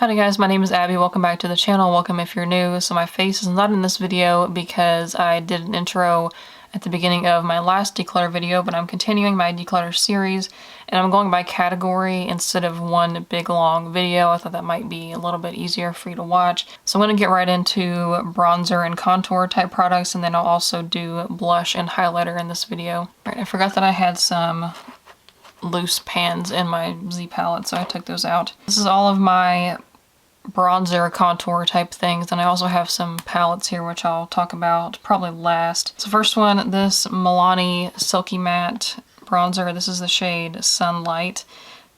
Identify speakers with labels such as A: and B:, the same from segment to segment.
A: Howdy guys, my name is Abby. Welcome back to the channel. Welcome if you're new. So my face is not in this video because I did an intro at the beginning of my last declutter video, but I'm continuing my declutter series and I'm going by category instead of one big long video. I thought that might be a little bit easier for you to watch. So I'm going to get right into bronzer and contour type products, and then I'll also do blush and highlighter in this video. Right, I forgot that I had some loose pans in my Z palette, so I took those out. This is all of my bronzer contour type things, and I also have some palettes here which I'll talk about probably last. So first one, this Milani Silky Matte bronzer. This is the shade Sunlight.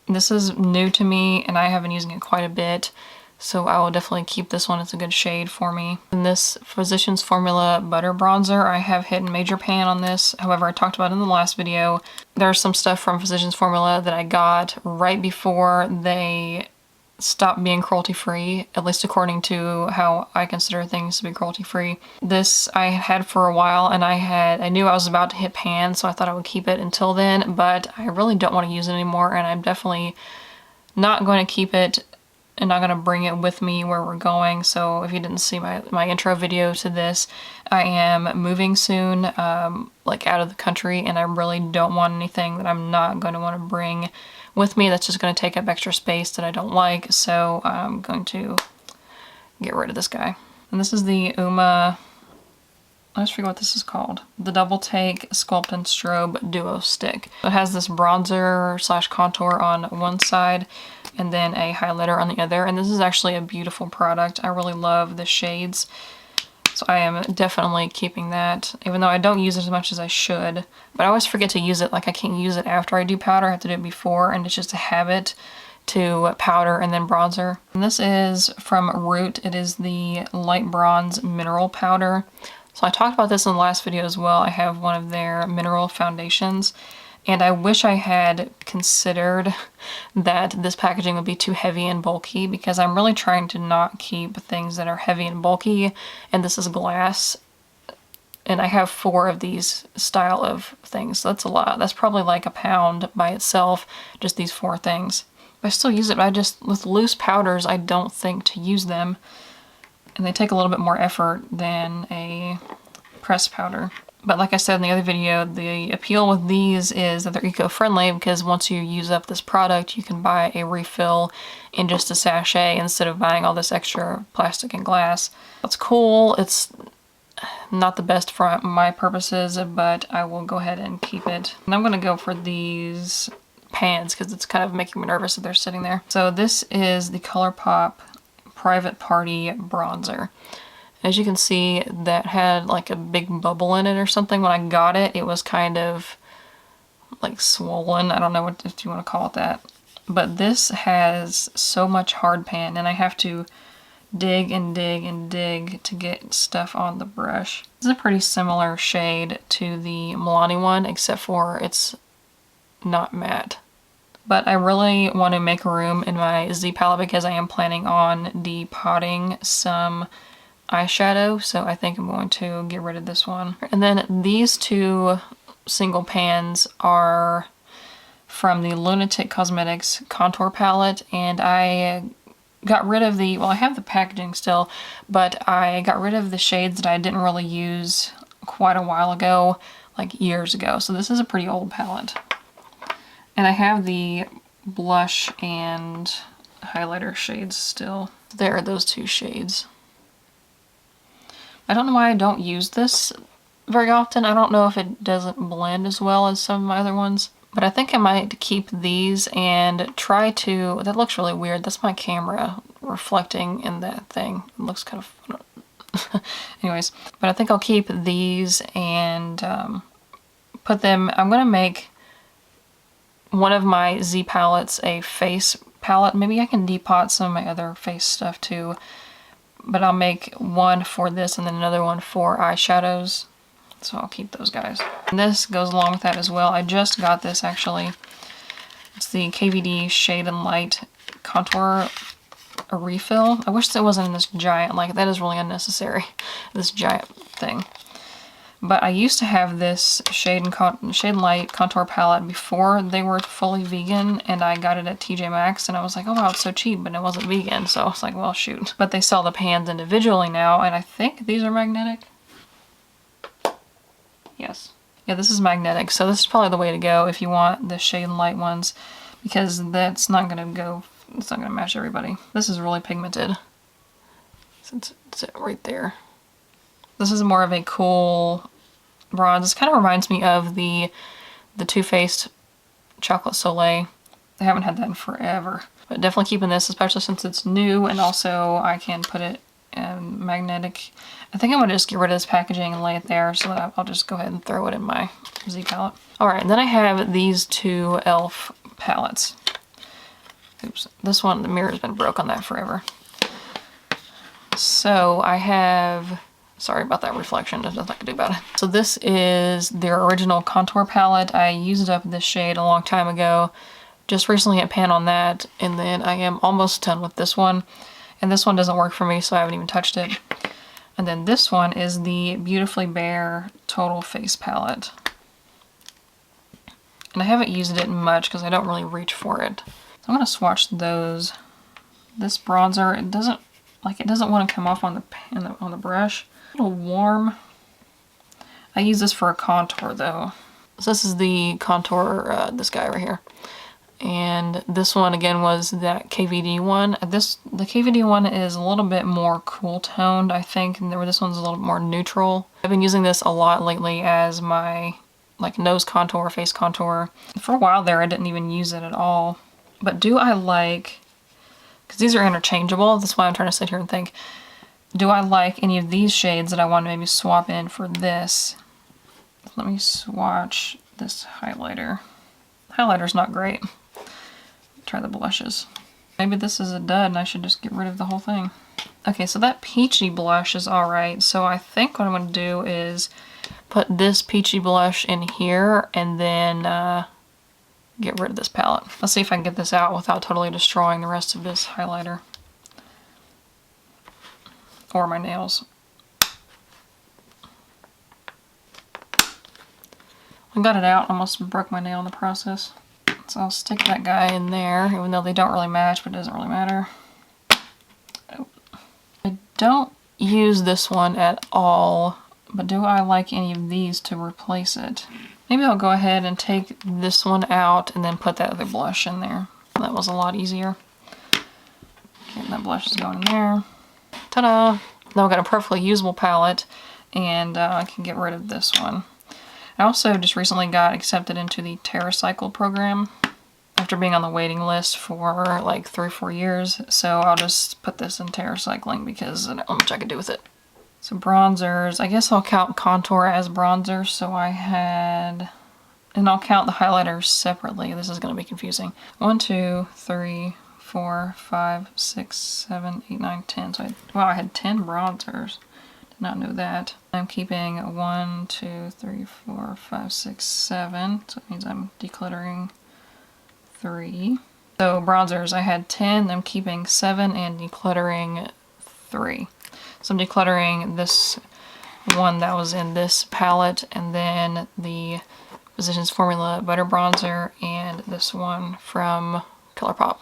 A: This is new to me and I have been using it quite a bit, so I will definitely keep this one. It's a good shade for me. And this Physicians Formula Butter Bronzer, I have hit major pan on this. However, I talked about in the last video, there's some stuff from Physicians Formula that I got right before they stopped being cruelty-free, at least according to how I consider things to be cruelty-free. This I had for a while, and I knew I was about to hit pan, so I thought I would keep it until then, but I really don't want to use it anymore, and I'm definitely not going to keep it and not going to bring it with me where we're going. So if you didn't see my intro video to this, I am moving soon, like out of the country, and I really don't want anything that I'm not going to want to bring with me that's just going to take up extra space that I don't like. So I'm going to get rid of this guy. And this is the Uma, I just forget what this is called. The Double Take Sculpt and Strobe Duo Stick. It has this bronzer slash contour on one side and then a highlighter on the other. And this is actually a beautiful product. I really love the shades. So I am definitely keeping that, even though I don't use it as much as I should. But I always forget to use it. Like, I can't use it after I do powder. I have to do it before, and it's just a habit to powder and then bronzer. And this is from Root. It is the Light Bronze Mineral Powder. So I talked about this in the last video as well. I have one of their mineral foundations, and I wish I had considered that this packaging would be too heavy and bulky, because I'm really trying to not keep things that are heavy and bulky, and this is glass, and I have 4 of these style of things, so that's a lot. That's probably like a pound by itself, just these 4 things. I still use it, but I just, with loose powders, I don't think to use them, and they take a little bit more effort than a pressed powder. But like I said in the other video, the appeal with these is that they're eco-friendly, because once you use up this product, you can buy a refill in just a sachet instead of buying all this extra plastic and glass. It's cool. It's not the best for my purposes, but I will go ahead and keep it. And I'm going to go for these pans because it's kind of making me nervous that they're sitting there. So this is the ColourPop Private Party Bronzer. As you can see, that had like a big bubble in it or something. When I got it, it was kind of like swollen. I don't know if you want to call it that. But this has so much hard pan, and I have to dig and dig and dig to get stuff on the brush. This is a pretty similar shade to the Milani one, except for it's not matte. But I really want to make room in my Z palette because I am planning on depotting some eyeshadow, so I think I'm going to get rid of this one. And then these 2 single pans are from the Lunatic Cosmetics contour palette, and I got rid of the, well, I have the packaging still, but I got rid of the shades that I didn't really use quite a while ago, like years ago. So this is a pretty old palette. And I have the blush and highlighter shades still. There are those 2 shades. I don't know why I don't use this very often. I don't know if it doesn't blend as well as some of my other ones. But I think I might keep these and try to... That looks really weird. That's my camera reflecting in that thing. It looks kind of... Anyways. But I think I'll keep these and put them... I'm going to make one of my Z palettes a face palette. Maybe I can depot some of my other face stuff too. But I'll make one for this and then another one for eyeshadows. So I'll keep those guys. And this goes along with that as well. I just got this actually. It's the KVD Shade and Light Contour Refill. I wish it wasn't in this giant, like that is really unnecessary, this giant thing. But I used to have this Shade and Light contour palette before they were fully vegan, and I got it at TJ Maxx, and I was like, oh wow, it's so cheap, but it wasn't vegan, so I was like, well, shoot. But they sell the pans individually now, and I think these are magnetic. Yes. Yeah, this is magnetic, so this is probably the way to go if you want the Shade and Light ones, because that's not gonna go, it's not gonna match everybody. This is really pigmented. Since it's right there. This is more of a cool bronze. This kind of reminds me of the Too Faced Chocolate Soleil. I haven't had that in forever. But definitely keeping this, especially since it's new, and also I can put it in magnetic. I think I'm going to just get rid of this packaging and lay it there, so that I'll just go ahead and throw it in my Z palette. Alright, and then I have these two e.l.f. palettes. Oops, this one, the mirror's been broke on that forever. So I have... Sorry about that reflection, there's nothing I can do about it. So this is their original contour palette. I used up this shade a long time ago. Just recently hit pan on that, and then I am almost done with this one. And this one doesn't work for me, so I haven't even touched it. And then this one is the Beautifully Bare Total Face Palette. And I haven't used it much because I don't really reach for it. So I'm gonna swatch those. This bronzer, it doesn't want to come off on the brush. A little warm. I use this for a contour though. So this is the contour, this guy right here. And this one again was that KVD one. The KVD one is a little bit more cool toned, I think, and this one's a little more neutral. I've been using this a lot lately as my like nose contour, face contour. For a while there I didn't even use it at all. But do I like, because these are interchangeable, that's why I'm trying to sit here and think, do I like any of these shades that I want to maybe swap in for this? Let me swatch this highlighter. Highlighter's not great. Try the blushes. Maybe this is a dud and I should just get rid of the whole thing. Okay, so that peachy blush is alright. So I think what I'm going to do is put this peachy blush in here and then get rid of this palette. Let's see if I can get this out without totally destroying the rest of this highlighter. Or my nails. I got it out, almost broke my nail in the process. So I'll stick that guy in there, even though they don't really match, but it doesn't really matter. Oh. I don't use this one at all, but do I like any of these to replace it? Maybe I'll go ahead and take this one out and then put that other blush in there. That was a lot easier. Okay, that blush is going in there. Ta-da! Now I've got a perfectly usable palette, and I can get rid of this one. I also just recently got accepted into the TerraCycle program after being on the waiting list for like 3 or 4 years. So I'll just put this in TerraCycling because I don't know much I can do with it. So bronzers, I guess I'll count contour as bronzer. So I had, and I'll count the highlighters separately. This is going to be confusing. 1, 2, 3, 4, 5, 6, 7, 8, 9, 10. So wow, I had 10 bronzers. Did not know that. I'm keeping 1, 2, 3, 4, 5, 6, 7. So it means I'm decluttering 3. So bronzers, I had 10. I'm keeping 7 and decluttering 3. So I'm decluttering this one that was in this palette, and then the Physicians Formula Butter Bronzer, and this one from ColourPop.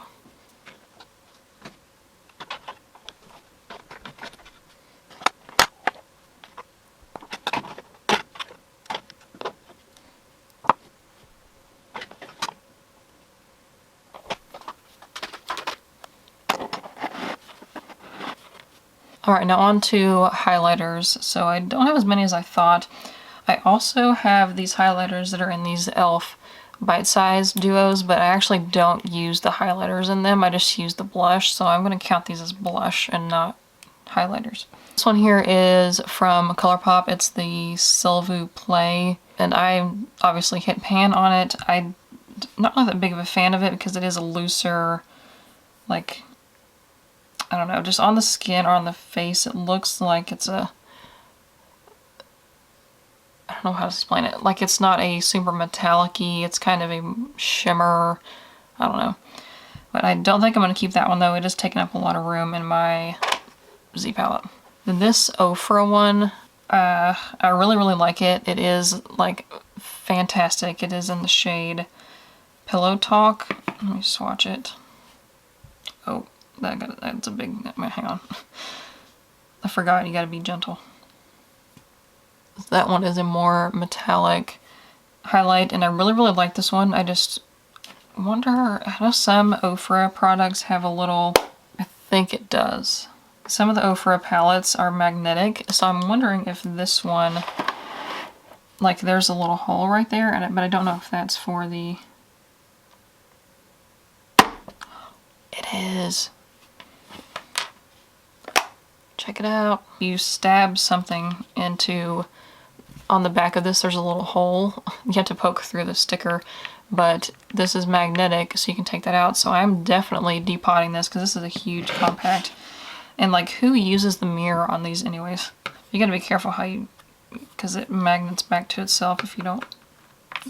A: Alright, now on to highlighters. So I don't have as many as I thought. I also have these highlighters that are in these e.l.f. bite-sized duos, but I actually don't use the highlighters in them. I just use the blush, so I'm going to count these as blush and not highlighters. This one here is from ColourPop. It's the Silvu Play, and I obviously hit pan on it. I'm not that big of a fan of it because it is a looser, like, I don't know, just on the skin or on the face, it looks like it's a, I don't know how to explain it. Like it's not a super metallic-y, it's kind of a shimmer, I don't know. But I don't think I'm going to keep that one though, it is taking up a lot of room in my Z palette. Then this Ofra one, I really, really like it. It is like fantastic. It is in the shade Pillow Talk. Let me swatch it. Oh, that's a big, hang on. I forgot, you gotta be gentle. That one is a more metallic highlight, and I really, really like this one. I just wonder, I know some Ofra products have a little, I think it does. Some of the Ofra palettes are magnetic, so I'm wondering if this one, like there's a little hole right there, but I don't know if that's for the... It is. Check it out. You stab something into, on the back of this there's a little hole. You have to poke through the sticker, but this is magnetic, so you can take that out. So I'm definitely depotting this because this is a huge compact. And like, who uses the mirror on these anyways? You gotta be careful how you, because it magnets back to itself if you don't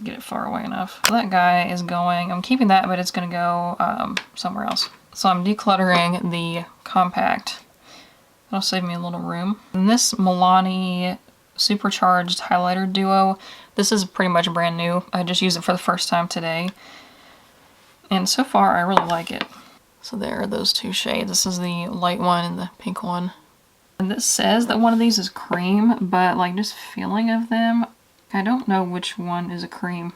A: get it far away enough. So that guy is going, I'm keeping that, but it's gonna go somewhere else. So I'm decluttering the compact. That'll save me a little room. And this Milani Supercharged Highlighter Duo, this is pretty much brand new. I just used it for the first time today. And so far, I really like it. So there are those two shades. This is the light one and the pink one. And this says that one of these is cream, but like just feeling of them, I don't know which one is a cream,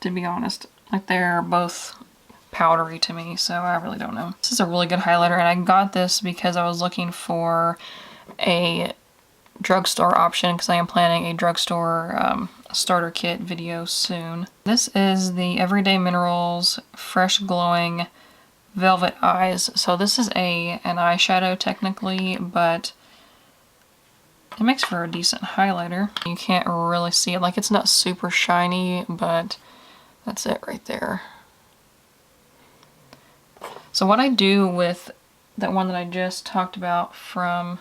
A: to be honest. Like they're both powdery to me, so I really don't know. This is a really good highlighter, and I got this because I was looking for a drugstore option because I am planning a drugstore starter kit video soon. This is the Everyday Minerals Fresh Glowing Velvet Eyes. So this is an eyeshadow technically, but it makes for a decent highlighter. You can't really see it, like it's not super shiny, but that's it right there. So what I do with that one that I just talked about from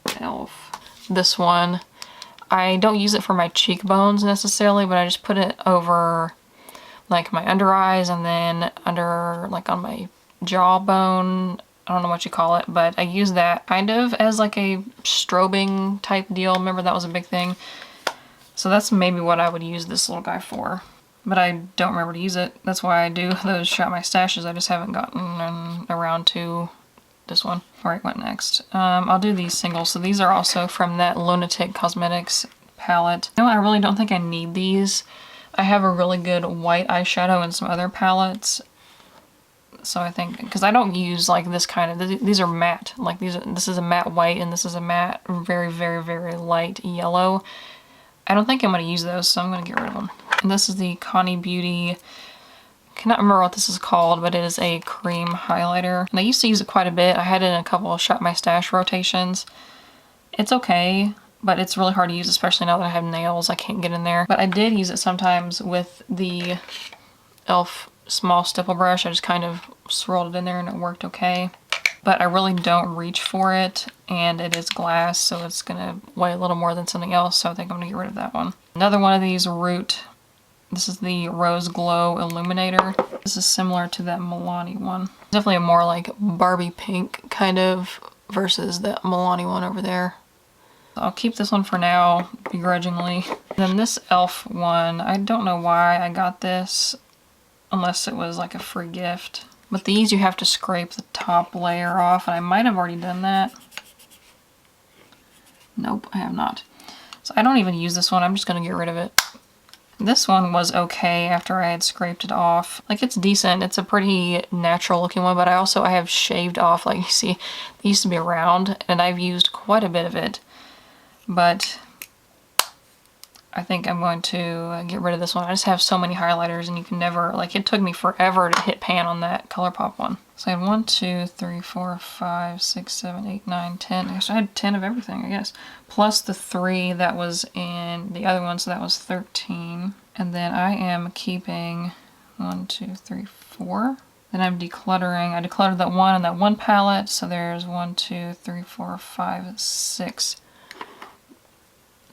A: e.l.f., this one, I don't use it for my cheekbones necessarily, but I just put it over like my under eyes and then under, like on my jawbone. I don't know what you call it, but I use that kind of as like a strobing type deal. Remember that was a big thing. So that's maybe what I would use this little guy for. But I don't remember to use it. That's why I do those Shop My Stashes. I just haven't gotten around to this one. Alright, what next? I'll do these singles. So these are also from that Lunatic Cosmetics palette. You know, I really don't think I need these. I have a really good white eyeshadow in some other palettes. So I think, because I don't use like this kind of, these are matte. Like this is a matte white and this is a matte very, very, very light yellow. I don't think I'm going to use those, so I'm going to get rid of them. And this is the Connie Beauty, I cannot remember what this is called, but it is a cream highlighter. And I used to use it quite a bit. I had it in a couple of Shop My Stash rotations. It's okay, but it's really hard to use, especially now that I have nails. I can't get in there. But I did use it sometimes with the e.l.f. small stipple brush. I just kind of swirled it in there and it worked okay. But I really don't reach for it, and it is glass, so it's gonna weigh a little more than something else, so I think I'm gonna get rid of that one. Another one of these Root, this is the Rose Glow Illuminator. This is similar to that Milani one. Definitely a more like Barbie pink kind of versus that Milani one over there. I'll keep this one for now, begrudgingly. Then this e.l.f. one, I don't know why I got this, unless it was like a free gift. But these you have to scrape the top layer off, and I might have already done that. Nope, I have not. So I don't even use this one, I'm just gonna get rid of it. This one was okay after I had scraped it off. Like, it's decent, it's a pretty natural looking one, but I have shaved off, like you see, it used to be round, and I've used quite a bit of it. But I think I'm going to get rid of this one. I just have so many highlighters and you can never, like, it took me forever to hit pan on that ColourPop one. So I had 1, 2, 3, 4, 5, 6, 7, 8, 9, 10. Actually, I had 10 of everything, I guess. Plus the 3 that was in the other one, so that was 13. And then I am keeping 1, 2, 3, 4. Then I'm decluttering. I decluttered that one and that one palette, so there's 1, 2, 3, 4, 5, 6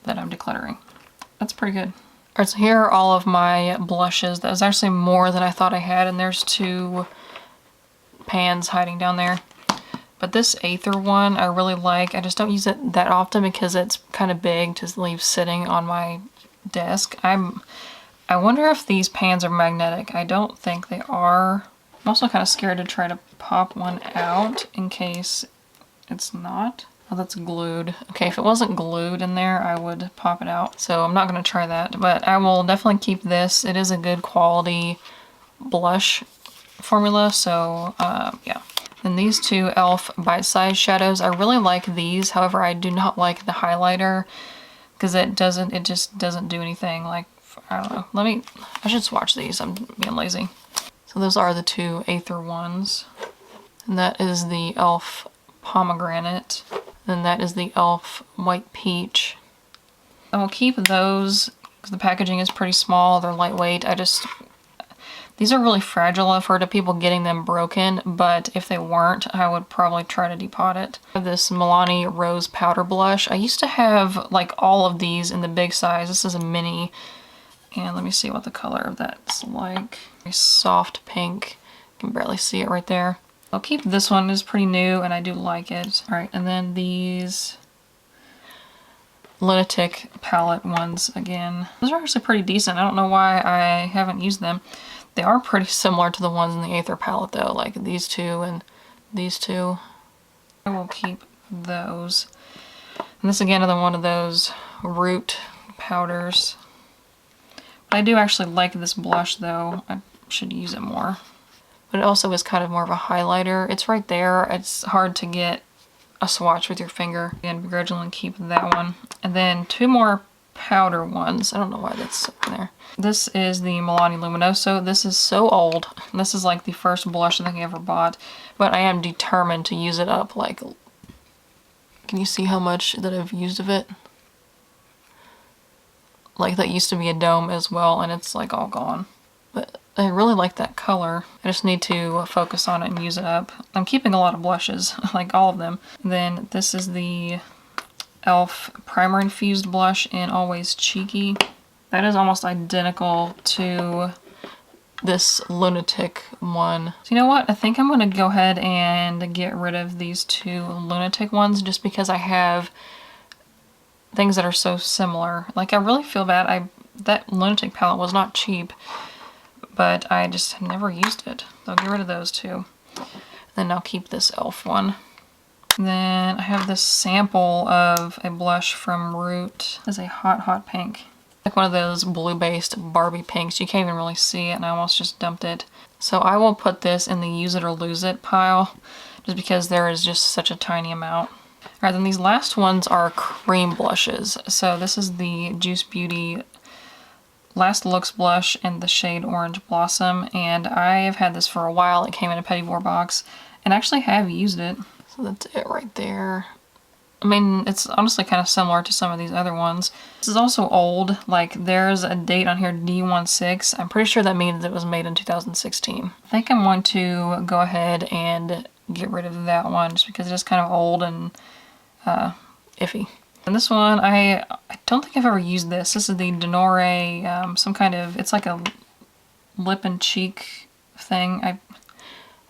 A: that I'm decluttering. That's pretty good. Alright, so here are all of my blushes. That was actually more than I thought I had, and there's 2 pans hiding down there. But this Aether one I really like. I just don't use it that often because it's kind of big to leave sitting on my desk. I wonder if these pans are magnetic. I don't think they are. I'm also kind of scared to try to pop one out in case it's not. Oh, that's glued. Okay, if it wasn't glued in there, I would pop it out. So I'm not going to try that, but I will definitely keep this. It is a good quality blush formula, so yeah. And these two e.l.f. bite-sized shadows, I really like these. However, I do not like the highlighter because it just doesn't do anything. Like, I don't know. I should swatch these. I'm being lazy. So those are the two Aether ones. And that is the e.l.f. pomegranate. And that is the e.l.f. white peach. I will keep those because the packaging is pretty small. They're lightweight. These are really fragile. I've heard of people getting them broken, but if they weren't, I would probably try to depot it. This Milani Rose Powder Blush. I used to have like all of these in the big size. This is a mini. And let me see what the color of that's like. A soft pink. You can barely see it right there. I'll keep this one. It's pretty new and I do like it. Alright, and then these Lunatic palette ones again. Those are actually pretty decent. I don't know why I haven't used them. They are pretty similar to the ones in the Aether palette though, like these two and these two. I will keep those. And this again, another one of those root powders. But I do actually like this blush though. I should use it more. But it also is kind of more of a highlighter. It's right there. It's hard to get a swatch with your finger. Again, begrudgingly keep that one. And then two more powder ones. I don't know why that's in there. This is the Milani Luminoso. This is so old. This is like the first blush I think I ever bought. But I am determined to use it up. Like, can you see how much that I've used of it? Like, that used to be a dome as well, and it's like all gone. But I really like that color. I just need to focus on it and use it up. I'm keeping a lot of blushes, like all of them. And then this is the e.l.f. Primer Infused Blush in Always Cheeky. That is almost identical to this Lunatic one. So you know what? I think I'm going to go ahead and get rid of these two Lunatic ones just because I have things that are so similar. Like, I really feel bad. That Lunatic palette was not cheap, but I just never used it. So I'll get rid of those two. Then I'll keep this e.l.f. one. And then I have this sample of a blush from Root. It's a hot, hot pink. Like one of those blue-based Barbie pinks. You can't even really see it, and I almost just dumped it. So I will put this in the use it or lose it pile, just because there is just such a tiny amount. Alright, then these last ones are cream blushes. So this is the Juice Beauty Last Looks blush in the shade Orange Blossom, and I have had this for a while. It came in a Petit Vour box, and I actually have used it. So that's it right there. I mean, it's honestly kind of similar to some of these other ones. This is also old. Like, there's a date on here, D16. I'm pretty sure that means it was made in 2016. I think I'm going to go ahead and get rid of that one just because it is kind of old and iffy. And this one, I don't think I've ever used this. This is the Denore, some kind of, it's like a lip and cheek thing.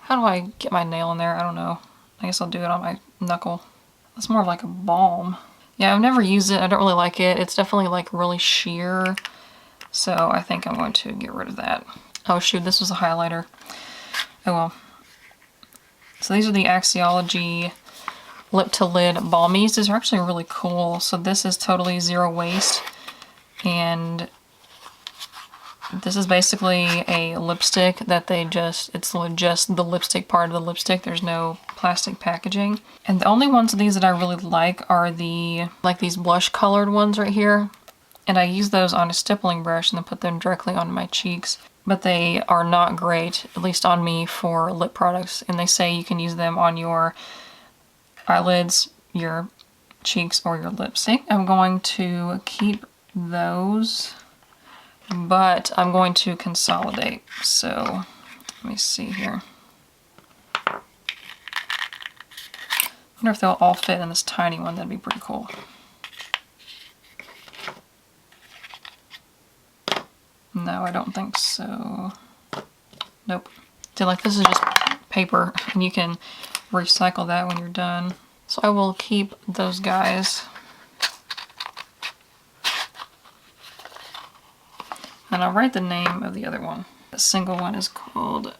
A: How do I get my nail in there? I don't know. I guess I'll do it on my knuckle. It's more of like a balm. Yeah, I've never used it. I don't really like it. It's definitely like really sheer. So I think I'm going to get rid of that. Oh shoot, this was a highlighter. Oh well. So these are the Axiology Lip to Lid Balmies. These are actually really cool. So this is totally zero waste. And this is basically a lipstick that they it's just the lipstick part of the lipstick. There's no plastic packaging. And the only ones of these that I really like are these blush colored ones right here. And I use those on a stippling brush and then put them directly on my cheeks. But they are not great, at least on me, for lip products. And they say you can use them on your eyelids, your cheeks, or your lips. I think I'm going to keep those, but I'm going to consolidate. So let me see here. I wonder if they'll all fit in this tiny one. That'd be pretty cool. No, I don't think so. Nope. So like, this is just paper, and you can recycle that when you're done. So I will keep those guys. And I'll write the name of the other one. The single one is called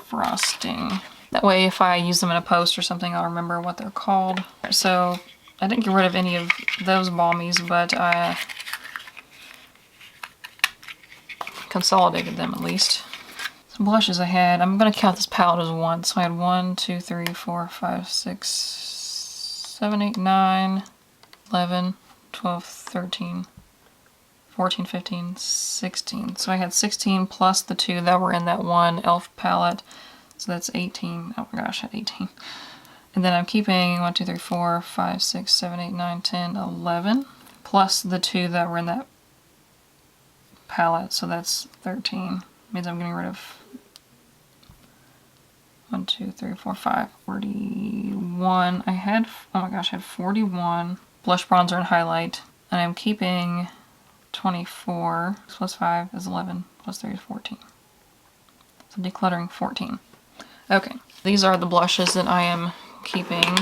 A: Frosting. That way if I use them in a post or something, I'll remember what they're called. So I didn't get rid of any of those balmies, but I consolidated them at least. Some blushes I had, I'm going to count this palette as one. So I had 1, 2, 3, 4, 5, 6, 7, 8, 9, 11, 12, 13, 14, 15, 16. So I had 16 plus the 2 that were in that one e.l.f. palette. So that's 18. Oh my gosh, I had 18. And then I'm keeping 1, 2, 3, 4, 5, 6, 7, 8, 9, 10, 11. Plus the 2 that were in that palette. So that's 13. Means I'm getting rid of 1, 2, 3, 4, 5, 41. I had, oh my gosh, I had 41 blush, bronzer, and highlight. And I'm keeping 24 plus 5 is 11 plus 3 is 14. So decluttering 14. Okay, these are the blushes that I am keeping.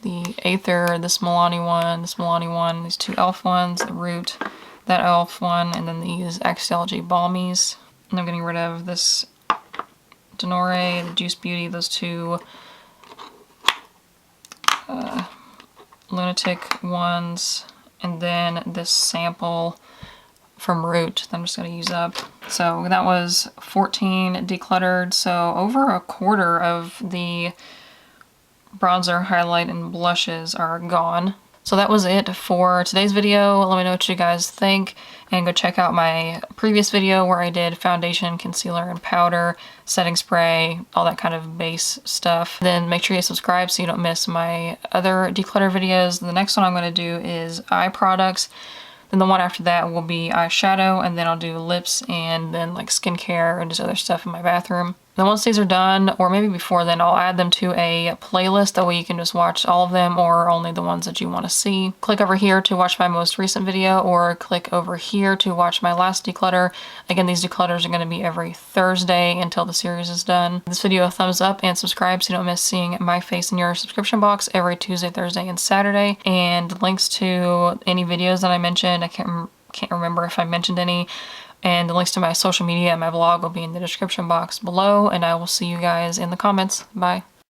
A: The Aether, this Milani one, these 2 e.l.f. ones, the Root, that e.l.f. one, and then these Axiology Balmies. And I'm getting rid of this Denore, the Juice Beauty, those 2 Lunatic ones, and then this sample from Root that I'm just going to use up. So that was 14 decluttered, so over a quarter of the bronzer, highlight, and blushes are gone. So that was it for today's video. Let me know what you guys think, and go check out my previous video where I did foundation, concealer, and powder, setting spray, all that kind of base stuff. Then make sure you subscribe so you don't miss my other declutter videos. The next one I'm going to do is eye products. Then the one after that will be eyeshadow, and then I'll do lips and then like skincare and just other stuff in my bathroom. Then once these are done, or maybe before then, I'll add them to a playlist. That way you can just watch all of them or only the ones that you want to see. Click over here to watch my most recent video, or click over here to watch my last declutter. Again, these declutters are going to be every Thursday until the series is done. This video, a thumbs up and subscribe so you don't miss seeing my face in your subscription box every Tuesday, Thursday, and Saturday. And links to any videos that I mentioned, I can't remember if I mentioned any. And the links to my social media and my blog will be in the description box below, and I will see you guys in the comments. Bye.